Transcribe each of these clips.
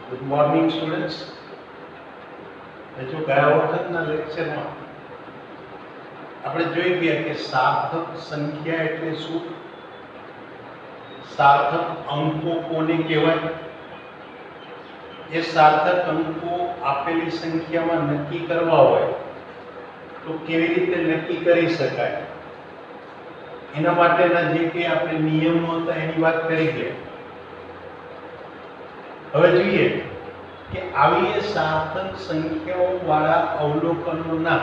Good morning students. જો ગયા વખતના લેક્ચરમાં આપણે જોઈ ગયા કે સાર્થક સંખ્યા એટલે શું, સાર્થક અંકો કોને કહેવાય, એ સાર્થક અંકો આપેલી સંખ્યામાં નક્કી કરવા હોય તો કેવી રીતે નક્કી કરી શકાય, એના માટેના જે કે આપણે નિયમો હતા એની વાત કરી ગયા. હવે જોઈએ કે આવી સાર્થક સંખ્યાઓ વાળા અવલોકનોના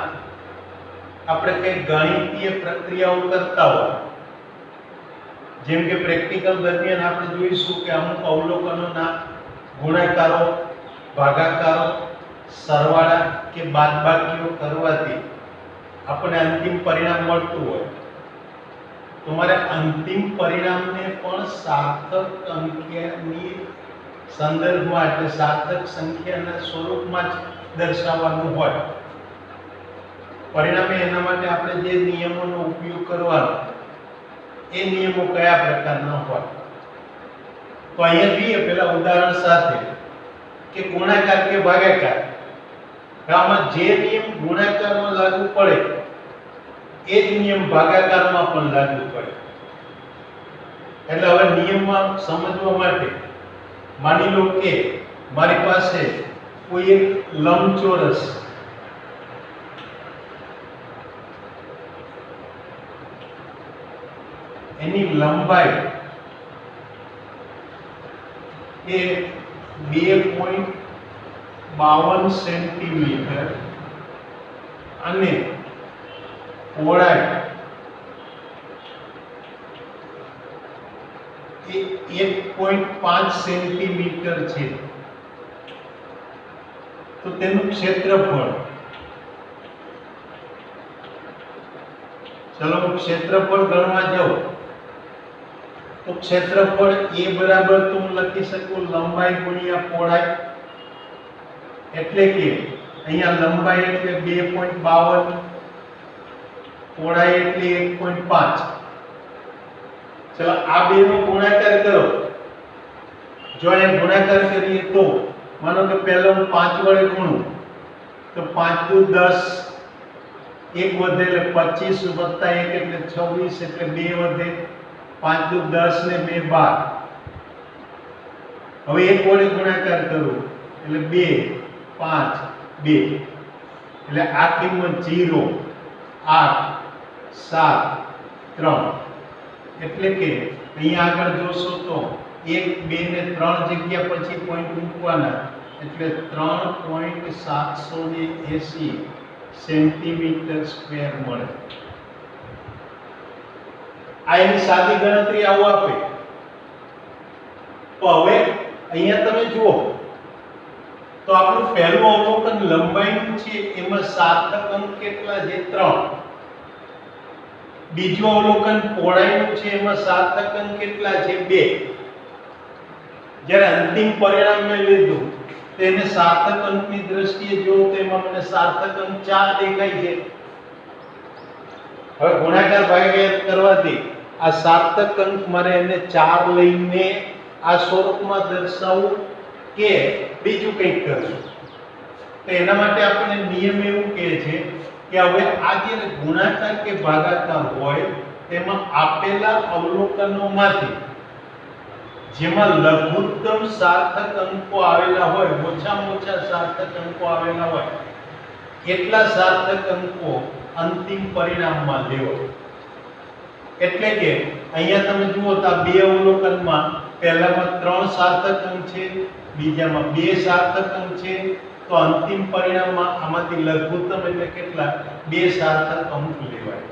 આપણે કઈ ગણિતીય પ્રક્રિયાઓ કરતા હોય, જેમ કે પ્રેક્ટિકલ દરમિયાન આપણે જોઈશું કે અમુક અવલોકનોના ગુણાકારો, ભાગાકારો, સરવાળા કે બાદબાકીઓ કરવાથી આપણને અંતિમ પરિણામ મળતું હોય. તમારે અંતિમ પરિણામને પણ સાર્થક અંકની સંદર્ભમાં એટલે સાર્થક સંખ્યાના સ્વરૂપમાં જ દર્શાવવાનું હોય. પરિણામે એના માટે આપણે જે નિયમોનો ઉપયોગ કરવાનો એ નિયમો કયા પ્રકારના હોય, તો અહીંયા જોઈએ પેલા ઉદાહરણ સાથે કે ગુણાકાર કે ભાગાકાર. આમાં જે નિયમ ગુણાકારમાં લાગુ પડે એ જ નિયમ ભાગાકારમાં પણ લાગુ પડે. એટલે હવે નિયમમાં સમજવા માટે માની લો કે મારી પાસે કોઈ એક લંબચોરસ એની લંબાઈ એ 2.52 સેન્ટીમીટર અને પહોળાઈ એ 1.5 સેન્ટીમીટર છે. તો તેનું ક્ષેત્રફળ, ચલો ક્ષેત્રફળ ગણવા જાઓ તો ક્ષેત્રફળ એ બરાબર તો હું લખી શકું લંબાઈ ગુણ્યા પહોળાઈ. એટલે કે અહીંયા લંબાઈ એટલે 2.52, પહોળાઈ એટલે 1.5. ચલો આ બેનો ગુણાકાર કરો. જો અહીંયા ગુણાકાર કરીએ તો માનો કે પહેલો હું 5 વડે ગુણું તો 5 દુ 10, 1 વધે એટલે 25 વત્તા 1 એટલે 26 એટલે 2 વધે, 5 દુ 10 ને 2 12. હવે 1 વડે ગુણાકાર કરું એટલે 2 5 2 એટલે આ કિંમત 0 8 7 3. એટલે કે અહીંયા આગળ જોશો તો 1 2 ને 3 જગ્યા પછી પોઈન્ટ મૂકવાના એટલે 3.780 સેન્ટીમીટર સ્ક્વેર મળે. આ એની સાદી ગણતરી આવું આપે. તો હવે અહીંયા તમે જુઓ તો આપણું પહેલું અવલોકન લંબાઈનું છે, એમાં સાર્થક અંક કેટલા છે? 3. બીજું અવલોકન પહોળાઈનું છે, એમાં સાર્થક અંક કેટલા છે? 2. જ્યારે અંતિમ પરિણામ મેં લીધું તો એને સાર્થક અંકની દ્રષ્ટિએ જોઉં તો એમાં મને સાર્થક અંક 4 દેખાય છે. હવે ગુણાકાર ભાગાકાર કરવાથી આ સાર્થક અંક મારે એને 4 લઈને આ સ્વરૂપમાં દર્શાવવું કે બીજું કંઈક કરવું. તો એના માટે આપણને નિયમ એવું કહે છે કે હવે આ જે ગુણાકાર કે ભાગાકાર હોય તેમાં આપેલા અવલોકનોમાંથી જેમાં લઘુત્તમ સાર્થક અંકો આવેલા હોય, ઓછામાં ઓછા સાર્થક અંકો આવેલા હોય એટલા સાર્થક અંકો અંતિમ પરિણામમાં લેવો. એટલે કે અહીંયા તમે જુઓ તો આ બે અવલોકનમાં પહેલામાં 3 સાર્થક અંક છે, બીજામાં 2 સાર્થક અંક છે. તો અંતિમ પરિણામમાં આમાંથી લઘુત્તમ એટલે કેટલા? 2 સાર્થક અંક લેવાય.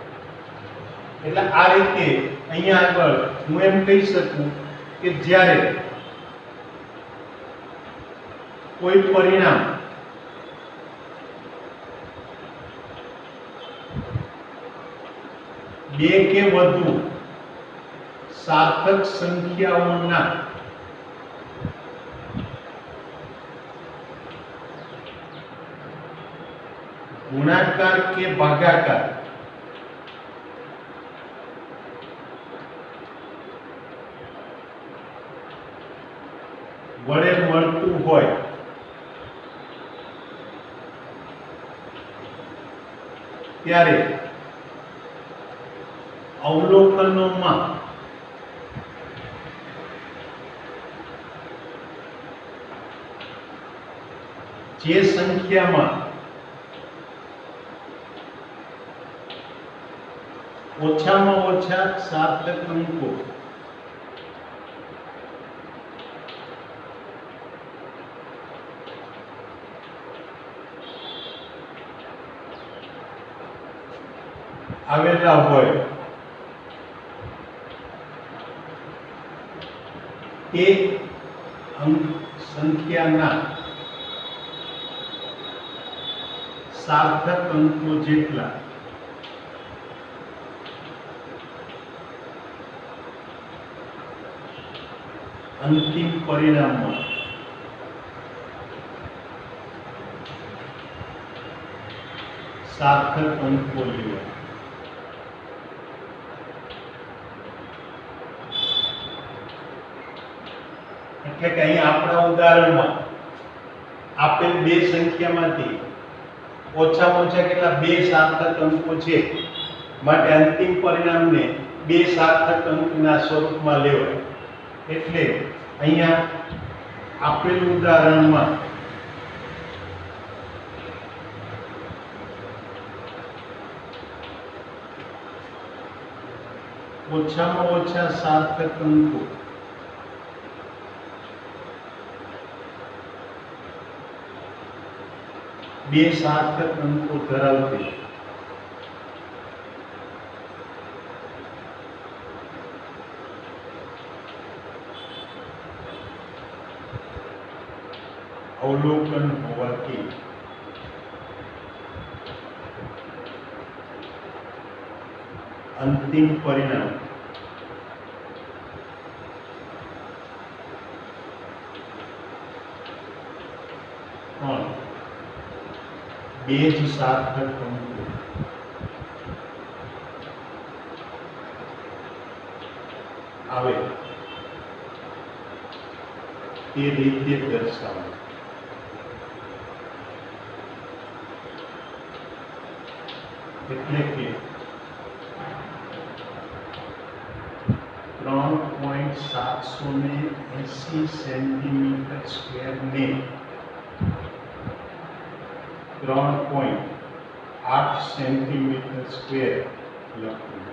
એટલે આ રીતે અહીંયા આગળ હું એમ કહી શકું કે જ્યારે કોઈ પરિણામ બે કે વધુ સાર્થક સંખ્યાઓના ગુણાકાર કે ભાગાકાર વડે મળતું હોય ત્યારે અવલોકનોમાં જે સંખ્યામાં ઓછામાં ઓછા સાર્થક અંકો આવેલા હોય તે સંખ્યાના સાર્થક અંકો જેટલા અંતિમ પરિણામમાં સાર્થક અંકો લેવા. એટલે કે અહીં આપણા ઉદાહરણમાં આપેલ બે સંખ્યામાંથી ઓછામાં ઓછા કેટલા બે સાર્થક અંકો છે, માટે અંતિમ પરિણામને બે સાર્થક અંકના સ્વરૂપમાં લેવાય. એટલે અહીંયા આપેલ ઉદાહરણમાં ઓછામાં ઓછા સાર્થક અંકો બે સાર્થક અંકો ધરાવતી અવલોકન હોવાથી અંતિમ પરિણામ પણ બે જ સાર્થક અંકો આવે તે રીતે દર્શાવો. એટલે કે 3.780 સેન્ટીમીટર સ્ક્વેર ને 3.8 સેન્ટીમીટર સ્ક્વેર લખવું.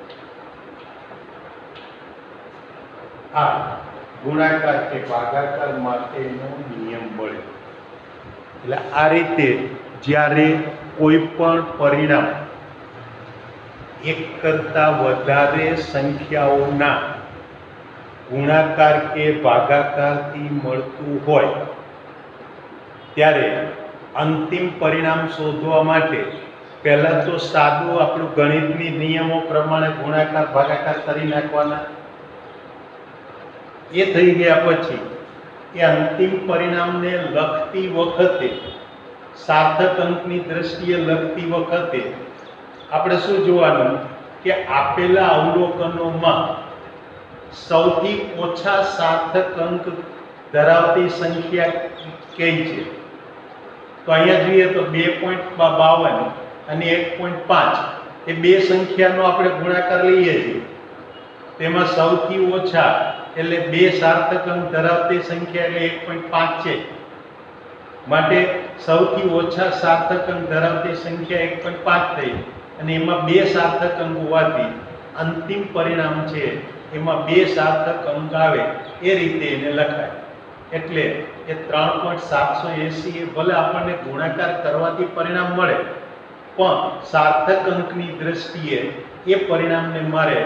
આ ગુણાકાર કે ભાગાકાર માટેનો નિયમ મળે. એટલે આ રીતે જ્યારે કોઈ પણ પરિણામ એક કરતા વધારે સંખ્યાઓના ગુણાકાર કે ભાગાકારથી મળતું હોય ત્યારે અંતિમ પરિણામ શોધવા માટે પહેલા તો સાદું આપણું ગણિતની નિયમો પ્રમાણે ગુણાકાર ભાગાકાર કરી નાખવાના. એ થઈ ગયા પછી એ અંતિમ પરિણામને લખતી વખતે સાર્થક અંકની દ્રષ્ટિએ લખતી વખતે આપણે શું જોવાનું કે આપેલા અવલોકનોમાં સૌથી ઓછા સાર્થક અંક ધરાવતી સંખ્યા કઈ છે. તો અહીંયા જોઈએ તો 2.52 અને 1.5 એ બે સંખ્યાનો આપણે ગુણાકાર લઈએ છીએ. તેમાં સૌથી ઓછા એટલે બે સાર્થક અંક ધરાવતી સંખ્યા એટલે 1.5 છે. માટે સૌથી ઓછા સાર્થક અંક ધરાવતી સંખ્યા 1.5 થઈ અને એમાં બે સાર્થક અંક હોવાથી અંતિમ પરિણામ છે એમાં બે સાર્થક અંક આવે એ રીતે એને લખાય. એટલે એ 3.780 એ ભલે આપણને ગુણાકાર કરવાથી પરિણામ મળે પણ સાર્થક અંકની દ્રષ્ટિએ એ પરિણામને મારે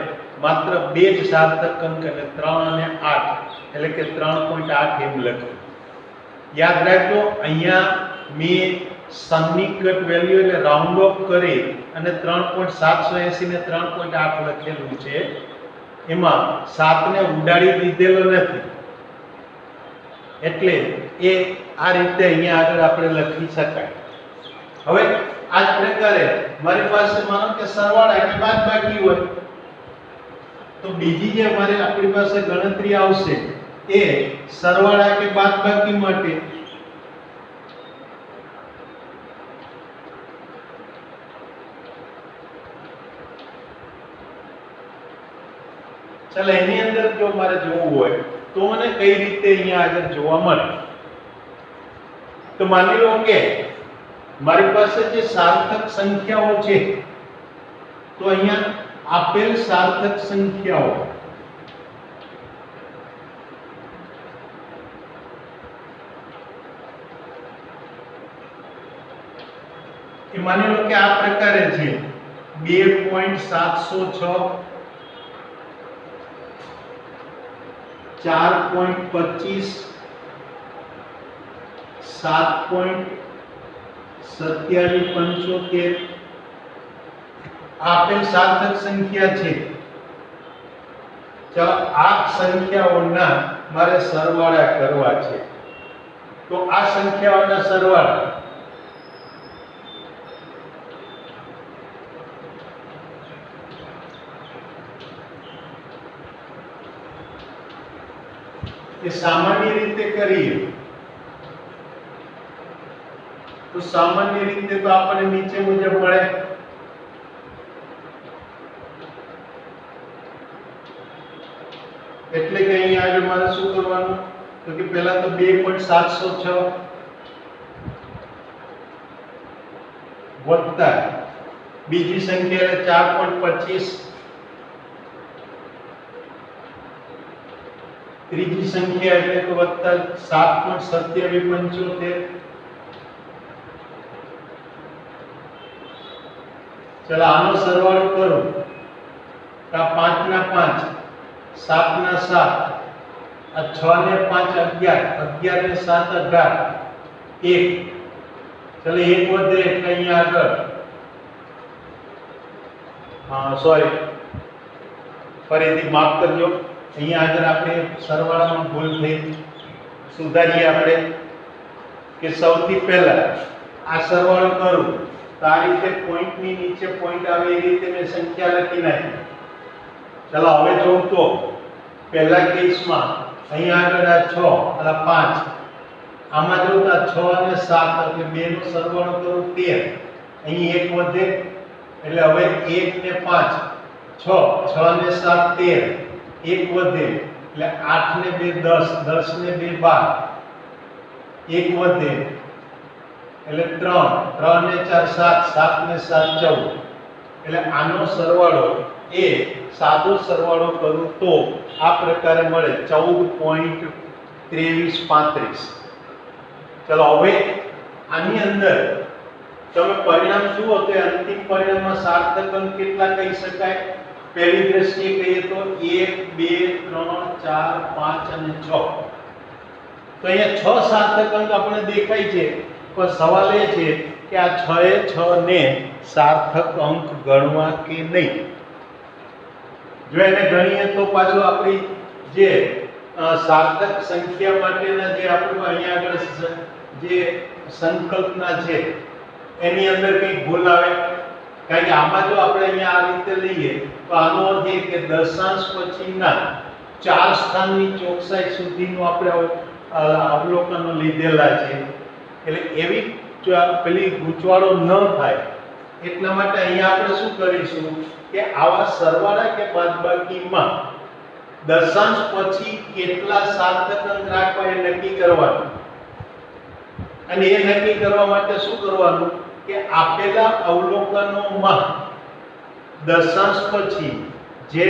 માત્ર બે જ સાર્થક અંક એટલે 3 અને 8 એટલે કે 3.8 એમ લખ્યું. યાદ રાખજો અહીંયા મેં સન્નિકટ વેલ્યુ એટલે રાઉન્ડ ઓફ કરી અને 3.780 ને 3.8 લખેલું છે. એમાં 7 ને ઉડાડી દીધેલો નથી એટલે એ આ રીતે અહીંયા આગળ આપણે લખી શકાય. હવે આ જ પ્રકારે મારી પાસે માનો કે સરવાળા કે બાદબાકી હોય તો બીજી જે મારી આપણી પાસે ગણતરી આવશે એ સરવાળા કે બાદબાકી માટે ચાલો એની અંદર જો મારે જોવું હોય તો મને કઈ રીતે અહીંયા આગળ જોવા મળે તો માની લો કે મારી પાસે જે સાર્થક સંખ્યાઓ છે તો અહીંયા આપેલ સાર્થક સંખ્યાઓ એ માની લો કે આ પ્રકારે છે 2.706 4.25 7.2775 આપેલ સાર્થક સંખ્યા છે ચાલો આ સંખ્યાઓના મારે સરવાળા કરવા છે તો આ સંખ્યાઓના સરવાળા એ સામાન્ય રીતે કરીએ તો સામાન્ય રીતે તો આપણને નીચે મુજબ મળે એટલે કે અહીંયા આગળ મારે શું કરવાનું તો કે પહેલા તો 2.706 વત્તા બીજી સંખ્યા એટલે 4.25 ત્રીજી સંખ્યા એટલે તો વત્તા 7.2775 ચલો આનો સરવાળો કરો તો 5 ના 5 7 ના 7 આ 6 ને 5 11 11 ને 7 18 1 ચલો 1 વધે એટલે અહીંયા આગળ સોરી ફરીથી માફ કરજો અહીંયા આગળ આપણે સરવાળામાં ભૂલ થઈ સુધારીએ આપણે કે સૌથી પહેલા આ સરવાળો કરું તો આ રીતે પોઈન્ટની નીચે પોઈન્ટ આવે એ રીતે મેં સંખ્યા લખી નાખી ચાલો હવે જોઉં તો પહેલા કેસમાં અહીંયા આગળ આ 6 અને 5 આમાં જો તો 6 અને 7 એટલે બે નો સરવાળો કરું 13 અહીં 1 વધે એટલે હવે 1 ને 5 6 6 ને 7 13 1 વધે એટલે 8 ને 2 10 10 ને 2 12 1 વધે એટલે 3 3 ને 4 7 7 ને 7 14 એટલે આનો સરવાળો એ સાદો સરવાળો કરું તો આ પ્રકારે મળે 14.2335 ચલો હવે આની અંદર તમે પરિણામ જુઓ તો અંતિમ પરિણામમાં સાર્થક અંક કેટલા કહી શકાય પહેલી દ્રષ્ટિએ કહીએ તો 1 2 3 4 5 અને 6 તો અહીંયા 6 સાર્થક અંક આપણે દેખાય છે પણ સવાલ એ છે કે આ 6 એ 6 ને સાર્થક અંક ગણવા કે નહીં જો એને ગણીએ તો પાછું આપણી જે સાર્થક સંખ્યા માટેના જે આપણું અહીંયા આગળ જે સંકલ્પના છે એની અંદર કંઈક ભૂલ આવે કારણ કે આમાં જો આપણે અહીંયા આ રીતે લઈએ તો આનો અર્થ એ કે દશાંશ પછીના 4 સ્થાનની ચોકસાઈ સુધીનું આપણે અવલોકનો લીધેલા છે એટલે એવી જો પેલી ગૂંચવાડો ન થાય એટલા માટે અહીંયા આપણે શું કરીશું કે આવા સરવાળા કે બાદબાકીમાં દશાંશ પછી કેટલા સાર્થક અંક રાખવા એ નક્કી કરવાનું અને એ નક્કી કરવા માટે શું કરવાનું કે આપેલા અવલોકનોમાં દશાંશ પછી જે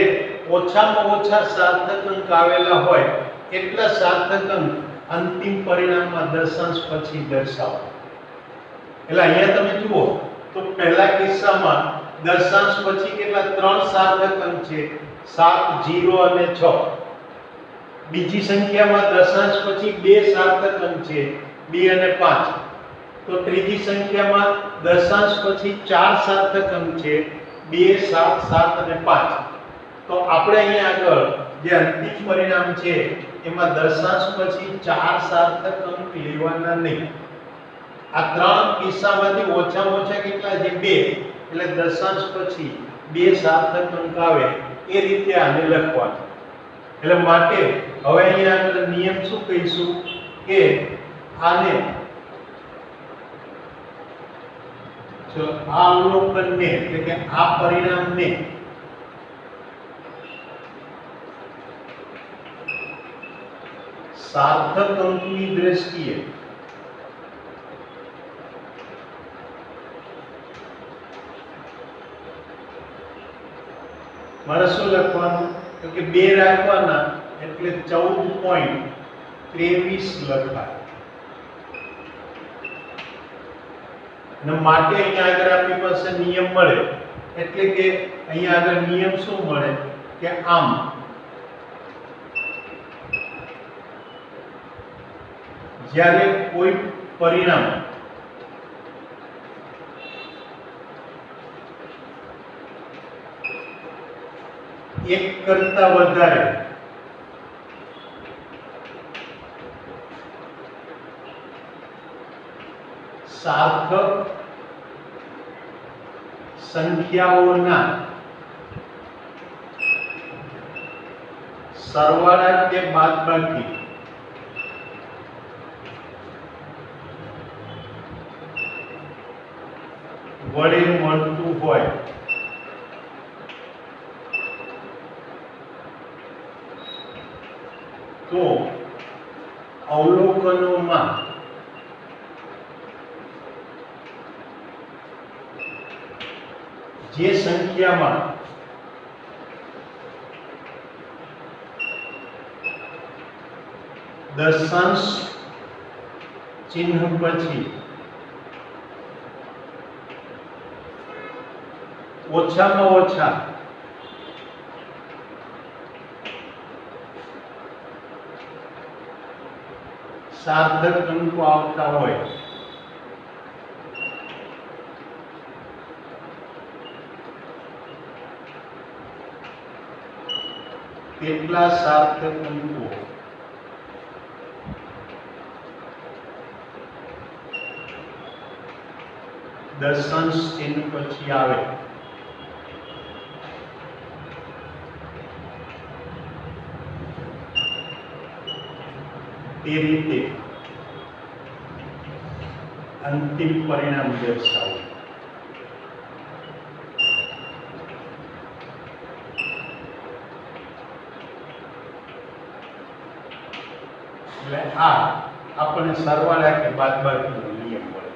ઓછામાં ઓછા સાર્થક અંક આવેલા હોય એટલા સાર્થક અંક અંતિમ પરિણામમાં દશાંશ પછી દર્શાવો એટલે અહીંયા તમે જુઓ તો પહેલા કિસ્સામાં દશાંશ પછી કેટલા 3 સાર્થક અંક છે 7 0 અને 6 બીજી સંખ્યામાં દશાંશ પછી 2 સાર્થક અંક છે 2 અને 5 તો ત્રીજી સંખ્યામાં દશાંશ પછી 4 સાર્થક અંક છે 2 7 7 અને 5 તો આપણે અહીંયા આગળ જે અંતિમ પરિણામ છે એમાં દશાંશ પછી 4 સાર્થક અંક લેવાના નહીં આ ત્રણ કિસ્સામાંથી ઓછામાં ઓછા કેટલા છે 2 એટલે દશાંશ પછી 2 સાર્થક અંક આવે એ રીતે આને લખવાનું એટલે માટે હવે અહીંયા આગળ નિયમ શું કહીશું કે આને જો આ અવલોકનને એટલે કે આ પરિણામને સાર્થક અંકની દ્રષ્ટિએ મારે શું લખવાનું તો કે 2 રાખવાના એટલે 14.23 લખાય અને માટે અહીંયા આગળ આપણી પાસે નિયમ મળે એટલે કે અહીંયા આગળ નિયમ શું મળે કે આમ જ્યારે કોઈ પરિણામ એક કરતા વધારે સાર્થક સંખ્યાઓના સરવાળા કે બાદબાકી વડે મળતું હોય તો અવલોકનોમાં જે સંખ્યામાં દશાંશ ચિહ્ન પછી ઓછામાં ઓછા સાર્થક અંકો આવતા હોય તેટલા સાર્થક અંકો દશાંશ ચિહ્ન પછી આવે તે રીતે અંતિમ પરિણામ દર્શાવો એટલે આ આપણે સરવાળા કે બાદબાકીનો નિયમ મળે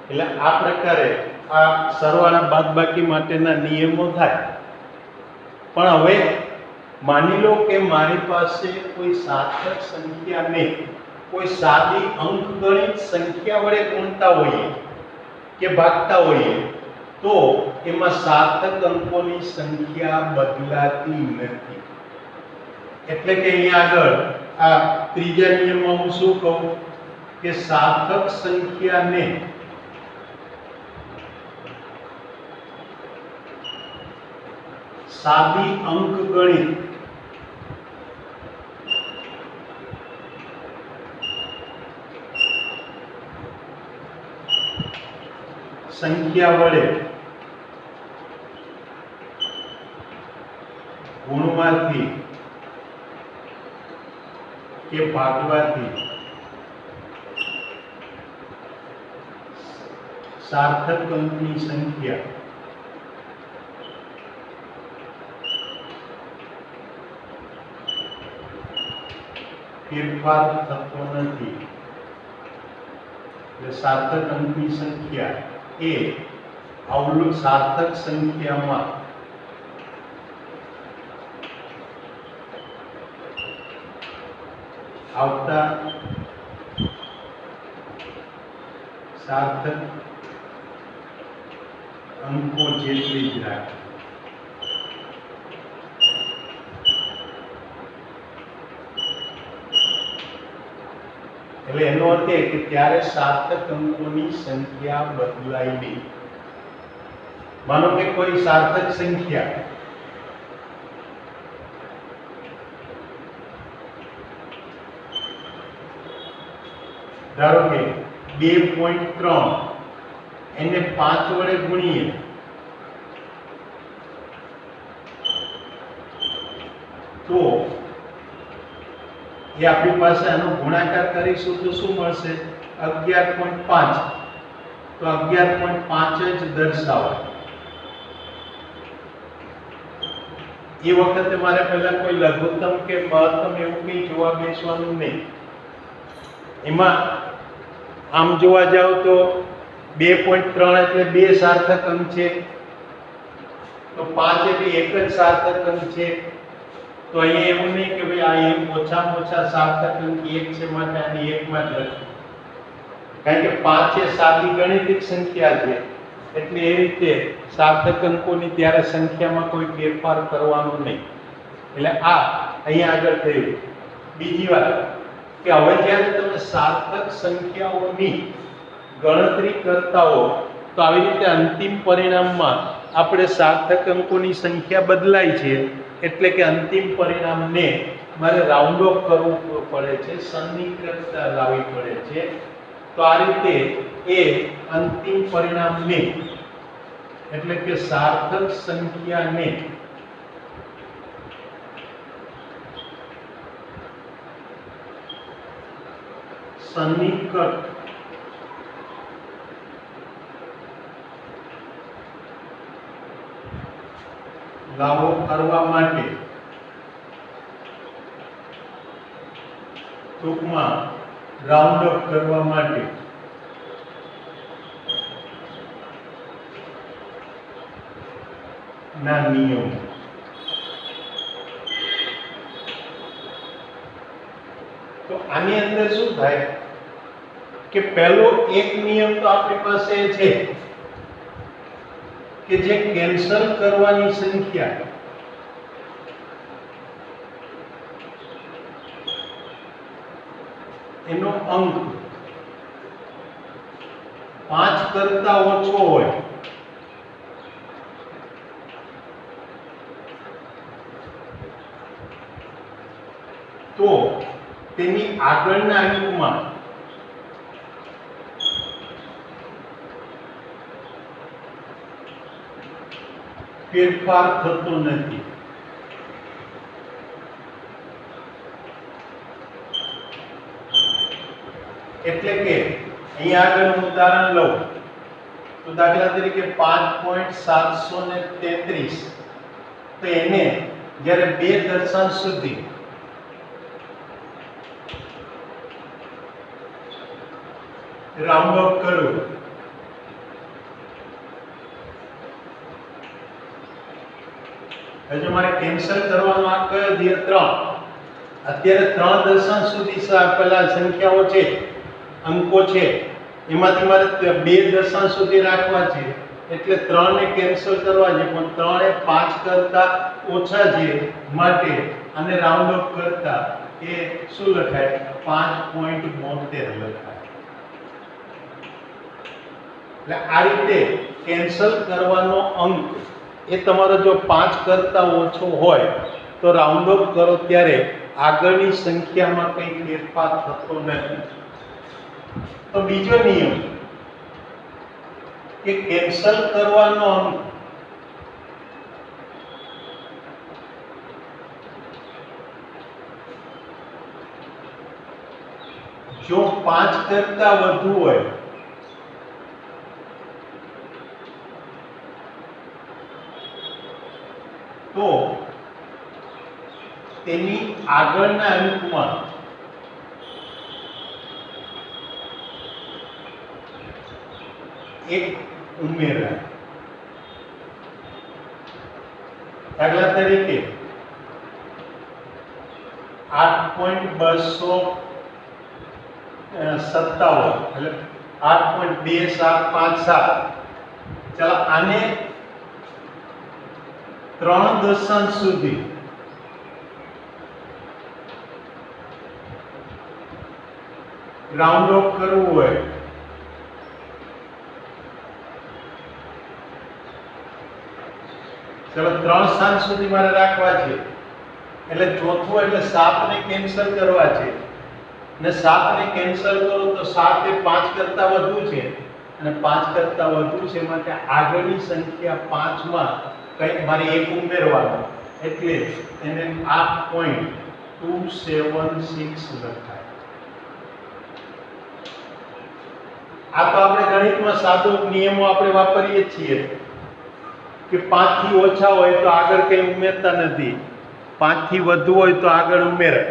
એટલે આ પ્રકારે આ સરવાળા બાદબાકી માટેના નિયમો થાય પણ હવે માની લો કે મારી પાસે કોઈ સાર્થક સંખ્યાને કોઈ સાદી અંકગણિત સંખ્યા વડે ગુણતા હોઈએ કે ભાગતા હોઈએ તો એમાં સાર્થક અંકોની સંખ્યા બદલાતી નથી એટલે કે અહીંયા આગળ આ ત્રીજા નિયમમાં હું શું કહું કે સાર્થક સંખ્યાને સાદી અંકગણિત સંખ્યા વડે ગુણવાથી કે ભાગવાથી સાર્થક અંકની સંખ્યા ફેરફાર થતો નથી એટલે સાર્થક અંકની સંખ્યા એ સાર્થક સંખ્યામાં આવતા સાર્થક અંકો જેટલી જ રાખે એટલે એનો અર્થ એ કે ત્યારે સાર્થક અંકોની સંખ્યા બદલાય નહીં માનો કે કોઈ સાર્થક સંખ્યા ધારો કે 2.3 એને 5 વડે ગુણીએ તો એ આપણી પાસે આનો ગુણાકાર કરીશું તો શું મળશે? 11.5. તો 11.5 જ દર્શાવો. એ વખતે મારે પહેલા કોઈ લઘુત્તમ કે મહત્તમ એવું કંઈ જોવા બેસવાનું નહીં. એમાં આમ જોવા જાવ તો 2.3 એટલે 2 સાર્થક અંક છે, તો 5 એટલે એક જ સાર્થક અંક છે. તો અહીંયા એવું નહીં કે ભાઈ આ એક ઓછામાં ઓછા સાર્થક અંક એક છે માટે આની એકમાં જ લખો, કારણ કે 5 એ સાદી ગણિતિક સંખ્યા છે, એટલે એ રીતે સાર્થક અંકોની ત્યારે સંખ્યામાં કોઈ ફેરફાર કરવાનો નહીં. એટલે આ અહીંયા આગળ થયું. બીજી વાત કે હવે જ્યારે તમે સાર્થક સંખ્યાઓની ગણતરી કરતા હો તો આવી રીતે અંતિમ પરિણામમાં આપણે સાર્થક અંકોની સંખ્યા બદલાય છે, એટલે કે અંતિમ પરિણામને મારે રાઉન્ડ ઓફ કરવું પડે છે, સન્નિકટતા લાવવી પડે છે. તો આ રીતે એ અંતિમ પરિણામને એટલે કે સાર્થક સંખ્યાને સન્નિકટ લાવો કરવા માટે ટૂંકમાં રાઉન્ડ અપ કરવા માટે ના નિયમ. તો આની અંદર શું થાય કે પહેલો એક નિયમ તો આપણી પાસે છે કે જે કેન્સલ કરવાની સંખ્યા એનો અંક 5 કરતા ઓછો હોય તો તેની આગળના અંકમાં ફેરફાર થતો નથી. એટલે કે અહીંયા આગળ હું ઉદાહરણ લઉં તો દાખલા તરીકે 5.733 તો એને જ્યારે 2 દશાંશ સુધી રાઉન્ડ અપ કરું હજુ મારે કેન્સલ કરવાનો આ કયો છે? 3. અત્યારે 3 દશાંશ સુધી પેલા સંખ્યાઓ છે, અંકો છે, એમાંથી મારે 2 દશાંશ સુધી રાખવા છે, એટલે 3 ને કેન્સલ કરવા છે, પણ 3 એ 5 કરતા ઓછા છે માટે આને રાઉન્ડ અપ કરતા એ શું લખાય? 5.72 લખાય. એટલે આ રીતે કેન્સલ કરવાનો અંક એ તમારો જો 5 કરતા ઓછો હોય તો રાઉન્ડ અપ કરો ત્યારે આગળની સંખ્યામાં કંઈ ફેરફાર થતો નથી. તો બીજો નિયમ કે કેન્સલ કરવાનો અંક જો 5 કરતા વધુ હોય તો તેની આગળના અંકમાં એક ઉમેરાય. દાખલા તરીકે 8.257 એટલે 8.2757. ચાલો આને 3 દશાંશ સુધી રાઉન્ડ ઓફ કરવું હોય ચલો 3 સ્થાન સુધી મારે રાખવા છે, એટલે ચોથું એટલે 7 ને કેન્સલ કરવા છે, ને 7 ને કેન્સલ કરો તો 7 એ 5 કરતા વધુ છે અને 5 કરતા વધુ છે માટે આગળની સંખ્યા 5 માં કંઈક મારે એક ઉમેરવાનો, એટલે એને 8.276 લખાય. આ તો આપણે ગણિતમાં સાદો નિયમો આપણે વાપરીએ છીએ કે 5 થી ઓછા હોય તો આગળ કંઈ ઉમેરતા નથી, 5 થી વધુ હોય તો આગળ ઉમેરે.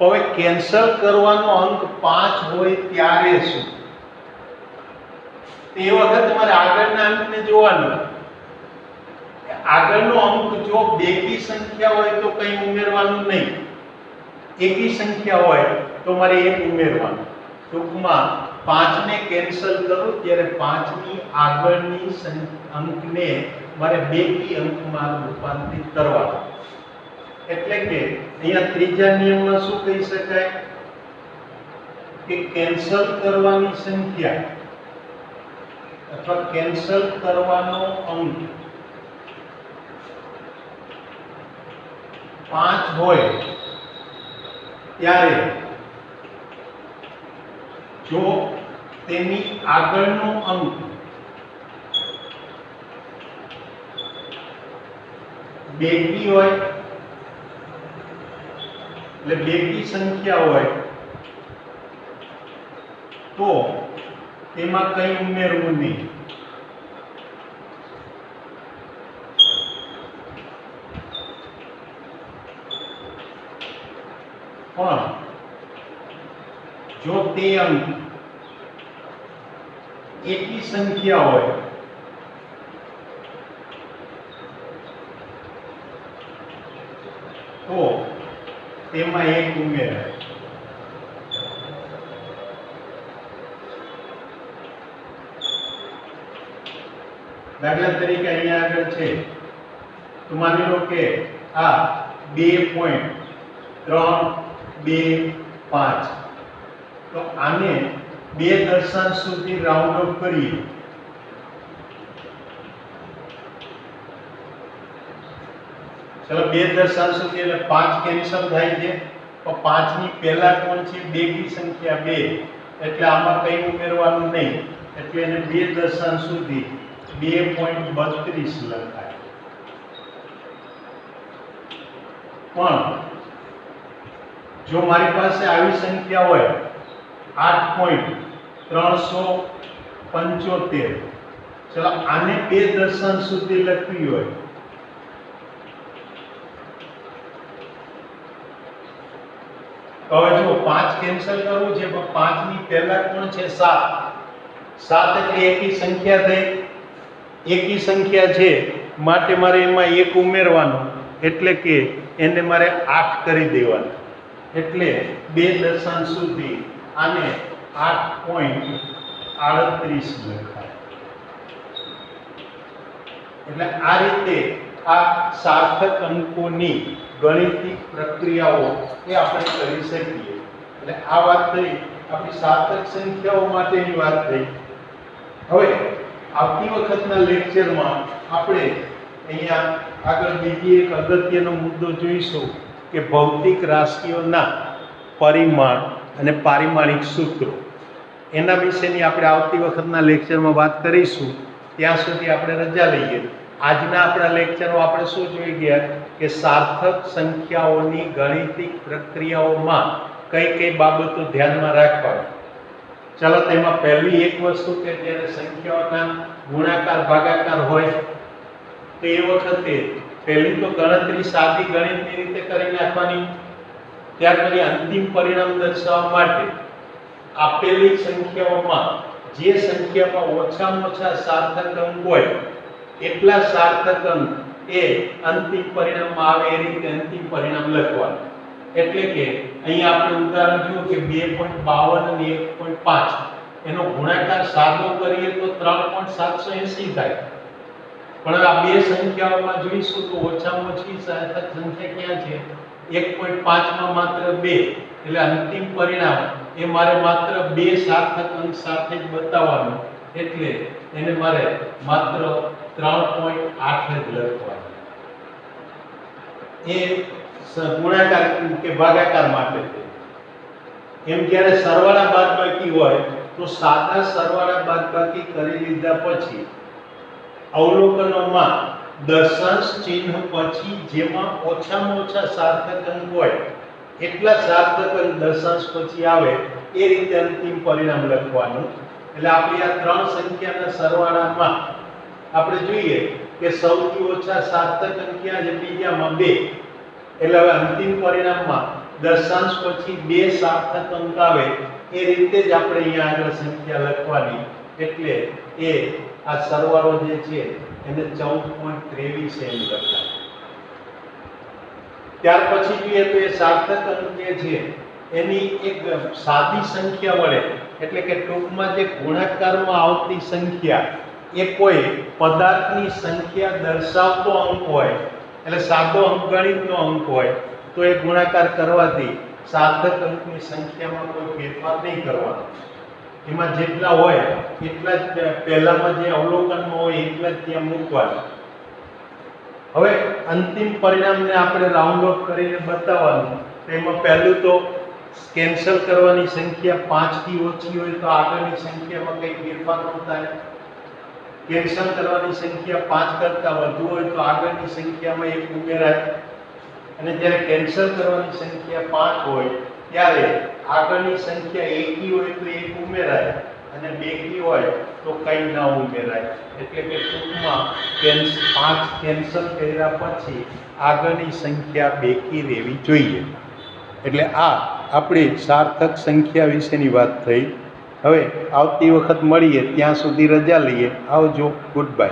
હવે કેન્સલ કરવાનો અંક 5 હોય ત્યારે શું? તે વખત તમારે આગળના અંકને જોવાનો. આગળનો અંક જો બેકી સંખ્યા હોય તો કંઈ ઉમેરવાનું નહીં, એકી સંખ્યા હોય તો મારે એક ઉમેરવાનું. ટૂંકમાં 5 ને કેન્સલ કરું ત્યારે 5 ની આગળની અંકને મારે બેકી અંકમાં રૂપાંતરિત કરવાનો. એટલે કે અહીંયા ત્રીજા નિયમમાં શું કહી શકાય કે કેન્સલ કરવાની સંખ્યા અથવા કેન્સલ કરવાનો અંક 5 હોય ત્યારે જો તેની આગળનો અંક બેકી હોય, એટલે બેકી સંખ્યા હોય તો તેમાં કંઈ ઉમેરવું નહીં. પણ જો તે અંક એકી સંખ્યા હોય તો તેમાં એક ઉમેરાય. દાખલા તરીકે અહીંયા આગળ છે તો માની લો કે આ 2.325, તો આને 2 દશાંશ સુધી રાઉન્ડ ઓફ કરીએ. ચલો 2 દશાંશ સુધી એટલે 5 કેન્સલ થાય છે, તો 5 ની પહેલા કોણ છે? બેકી સંખ્યા 2, એટલે આમાં કંઈ ઉમેરવાનું નહીં, એટલે એને 2 દશાંશ સુધી 2.32 લખાય. પણ જો મારી પાસે આવી સંખ્યા હોય 8.375, ચલો આને 2 દશાંશ સુધી લખવી હોય તો હવે જો 5 કેન્સલ કરવું છે, પણ 5 ની પહેલા કોણ છે? 7 એટલે એકી સંખ્યા થઈ. એકી સંખ્યા છે માટે મારે એમાં એક ઉમેરવાનું, એટલે કે એને મારે 8 કરી દેવાનું. એટલે 2 દશાંશ સુધી આને 8.38 લખાય. એટલે આ રીતે આ સાર્થક અંકોની ગણિતિક પ્રક્રિયાઓ એ આપણે કરી શકીએ. એટલે આ વાત થઈ આપણી સાર્થક સંખ્યાઓ માટેની વાત થઈ. હવે આવતી વખતના લેક્ચરમાં આપણે અહીંયા આગળ બીજી એક અગત્યનો મુદ્દો જોઈશું કે ભૌતિક રાશિઓના પરિમાણ અને પારિમાણિક સૂત્રો. એના વિશેની આપણે આવતી વખતના લેક્ચરમાં વાત કરીશું. ત્યાં સુધી આપણે રજા લઈએ. આજના આપણા લેક્ચરમાં આપણે શું જોઈ ગયા કે સાર્થક સંખ્યાઓની ગણિતિક પ્રક્રિયાઓમાં કઈ કઈ બાબતો ધ્યાનમાં રાખવાની. ચાલો તેમાં પહેલી એક વસ્તુ કે જ્યારે સંખ્યાઓના ગુણાકાર ભાગાકાર હોય તો એ વખતે પહેલી તો ગણતરી સાદી ગણિતની રીતે કરી નાખવાની. ત્યાર પછી અંતિમ પરિણામ દર્શાવવા માટે આપેલી સંખ્યાઓમાં જે સંખ્યામાં ઓછામાં ઓછા સાર્થક અંક હોય એટલા સાર્થક અંક એ અંતિમ પરિણામમાં આવે એ રીતે અંતિમ પરિણામ લખવાનું. એટલે કે અહીંયા આપણે ઉદાહરણ જોયું કે 2.52 અને 1.5 એનો ગુણાકાર સાદો કરીએ તો 3.780 થાય. પણ આ બે સંખ્યાઓમાં જોઈશું તો ઓછામાં ઓછી સાર્થક સંખ્યા ક્યાં છે? 1.5 માં માત્ર 2, એટલે અંતિમ પરિણામ એ મારે માત્ર 2 સાર્થક અંક સાથે જ બતાવવાનું. એટલે એને મારે માત્ર 3.8 જ લખવાનું. એ ગુણાકાર કે ભાગાકાર માટે છે. એમ જ્યારે સરવાળા બાદબાકી હોય તો સાદા સરવાળા બાદબાકી કરી લીધા પછી અવલોકનોમાં દશાંશ ચિહ્ન પછી જેમાં ઓછામાં ઓછા સાર્થક અંક હોય એટલા સાર્થક અંક દશાંશ પછી આવે એ રીતે અંતિમ પરિણામ લખવાનું. એટલે આપણી આ ત્રણ સંખ્યાના સરવાળામાં આપણે જોઈએ કે સૌથી ઓછા સાર્થક અંક ક્યાં છે? બીજામાં 2. એટલે હવે અંતિમ પરિણામમાં દશાંશ પછી 2 સાર્થક અંક આવે એ રીતે જ આપણે અહીંયા આગળ સંખ્યા લખવાની. એટલે એ આ સરવાળો જે છે એને 14.23 એમ લખાય. ત્યાર પછી જોઈએ તો એ સાર્થક અંક જે છે એની એક સાદી સંખ્યા વડે, એટલે કે ટૂંકમાં જે ગુણાકારમાં આવતી સંખ્યા એ કોઈ પદાર્થની સંખ્યા દર્શાવતો અંક હોય, એટલે સાદો અંકગણિતનો અંક હોય તો એ ગુણાકાર કરવાથી સાર્થક અંકની સંખ્યામાં કોઈ ફેરફાર નહીં કરવાનો. એમાં જેટલા હોય એટલા જ પહેલામાં જે અવલોકનમાં હોય એટલા જ ત્યાં મૂકવાના. હવે અંતિમ પરિણામને આપણે રાઉન્ડ ઓફ કરીને બતાવવાનું. તો એમાં પહેલું તો કેન્સલ કરવાની સંખ્યા 5 થી ઓછી હોય તો આગળની સંખ્યામાં કંઈ ફેરફાર ન થાય. કેન્સલ કરવાની સંખ્યા 5 કરતાં વધુ હોય તો આગળની સંખ્યામાં 1 ઉમેરાય. અને જ્યારે કેન્સલ કરવાની સંખ્યા 5 હોય ત્યારે આગળની સંખ્યા એકી હોય તો 1 ઉમેરાય અને બેકી હોય તો કંઈ ના ઉમેરાય. એટલે કે ટૂંકમાં 5 કેન્સલ કર્યા પછી આગળની સંખ્યા બેકી રહેવી જોઈએ. એટલે આ આપણી સાર્થક સંખ્યા વિશેની વાત થઈ. હવે આવતી વખત મળીએ ત્યાં સુધી રજા લઈએ. આવજો. Good bye.